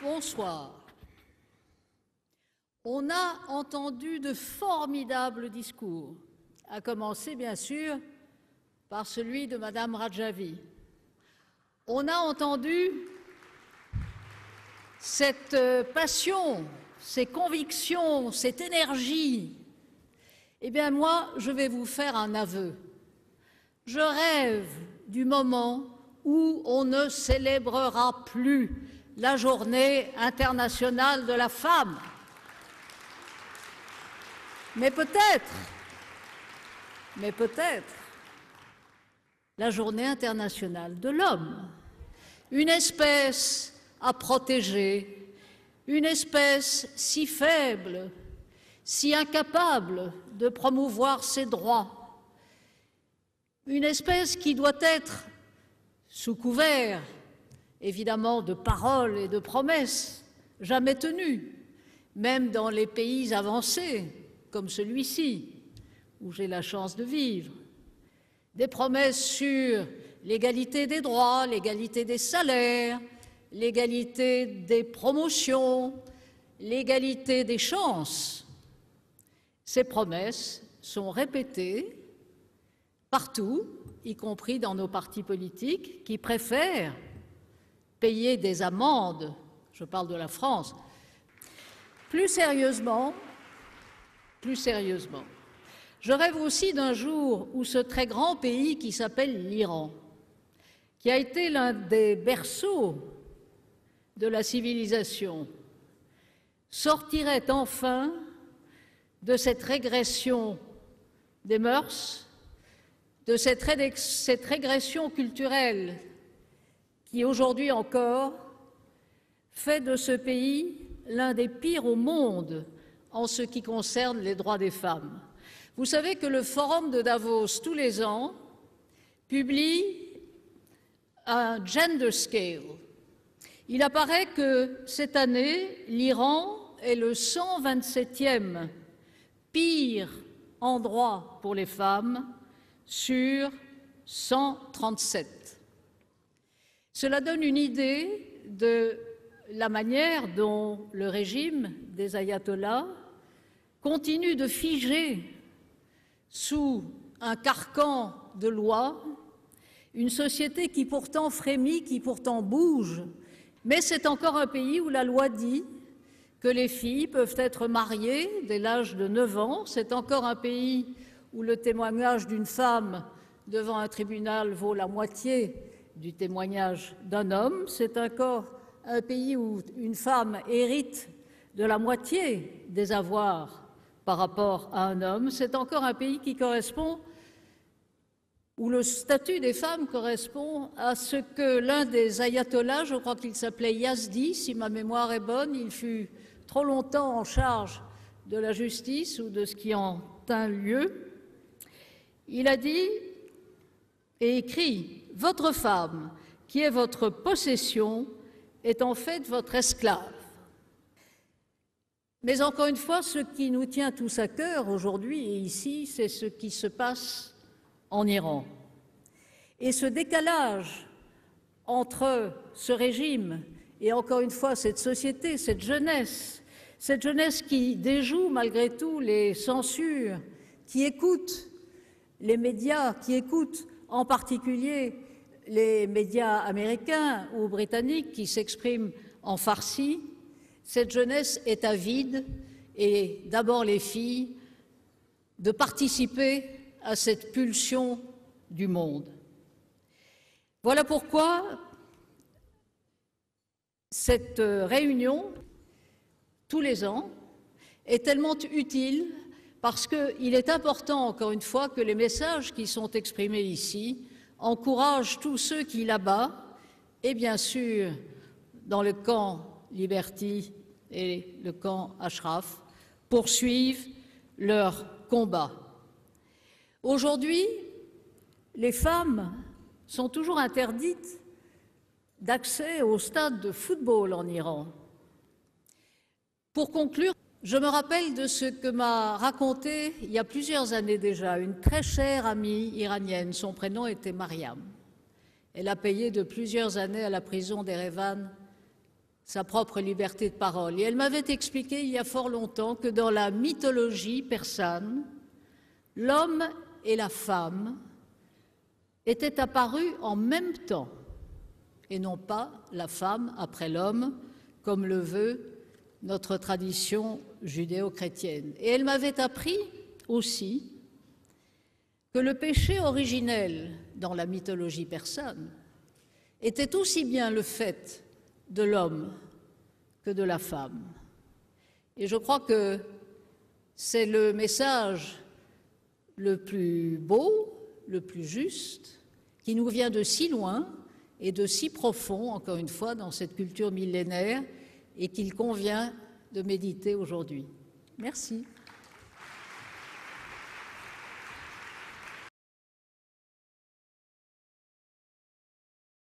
Bonsoir. On a entendu de formidables discours, à commencer bien sûr par celui de Madame Rajavi. On a entendu cette passion, ces convictions, cette énergie. Eh bien moi, je vais vous faire un aveu. Je rêve du moment où on ne célébrera plus la Journée internationale de la femme. Mais peut-être, la Journée internationale de l'homme, une espèce à protéger, une espèce si faible, si incapable de promouvoir ses droits, une espèce qui doit être, sous couvert, évidemment, de paroles et de promesses, jamais tenues, même dans les pays avancés, comme celui-ci, où j'ai la chance de vivre, des promesses sur l'égalité des droits, l'égalité des salaires, l'égalité des promotions, l'égalité des chances. Ces promesses sont répétées partout, y compris dans nos partis politiques, qui préfèrent payer des amendes, je parle de la France. Plus sérieusement, je rêve aussi d'un jour où ce très grand pays qui s'appelle l'Iran, qui a été l'un des berceaux de la civilisation, sortirait enfin de cette régression des mœurs, de cette régression culturelle qui aujourd'hui encore fait de ce pays l'un des pires au monde en ce qui concerne les droits des femmes. Vous savez que le Forum de Davos, tous les ans, publie un gender scale. Il apparaît que cette année, l'Iran est le 127e pire endroit pour les femmes sur 137. Cela donne une idée de la manière dont le régime des ayatollahs continue de figer sous un carcan de lois une société qui pourtant frémit, qui pourtant bouge, mais c'est encore un pays où la loi dit que les filles peuvent être mariées dès l'âge de 9 ans. C'est encore un pays où le témoignage d'une femme devant un tribunal vaut la moitié du témoignage d'un homme. C'est encore un pays où une femme hérite de la moitié des avoirs par rapport à un homme. C'est encore un pays qui correspond, où le statut des femmes correspond à ce que l'un des ayatollahs, je crois qu'il s'appelait Yazdi, si ma mémoire est bonne, il fut trop longtemps en charge de la justice ou de ce qui en tint lieu. Il a dit et écrit « Votre femme, qui est votre possession, est en fait votre esclave ». Mais encore une fois, ce qui nous tient tous à cœur aujourd'hui et ici, c'est ce qui se passe en Iran. Et ce décalage entre ce régime et encore une fois cette société, cette jeunesse qui déjoue malgré tout les censures, qui écoute les médias, qui écoute en particulier les médias américains ou britanniques qui s'expriment en farsi, cette jeunesse est avide, et d'abord les filles, de participer à cette pulsion du monde. Voilà pourquoi cette réunion, tous les ans, est tellement utile parce qu'il est important, encore une fois, que les messages qui sont exprimés ici encouragent tous ceux qui, là-bas, et bien sûr dans le camp Liberty et le camp Ashraf, poursuivent leur combat. Aujourd'hui, les femmes sont toujours interdites d'accès au stade de football en Iran. Pour conclure, je me rappelle de ce que m'a raconté il y a plusieurs années déjà une très chère amie iranienne. Son prénom était Mariam. Elle a payé de plusieurs années à la prison d'Erevan sa propre liberté de parole. Et elle m'avait expliqué il y a fort longtemps que dans la mythologie persane, l'homme et la femme étaient apparus en même temps, et non pas la femme après l'homme, comme le veut notre tradition judéo-chrétienne. Et elle m'avait appris aussi que le péché originel dans la mythologie persane était aussi bien le fait de l'homme que de la femme. Et je crois que c'est le message le plus beau, le plus juste, qui nous vient de si loin et de si profond, encore une fois, dans cette culture millénaire, et qu'il convient de méditer aujourd'hui. Merci.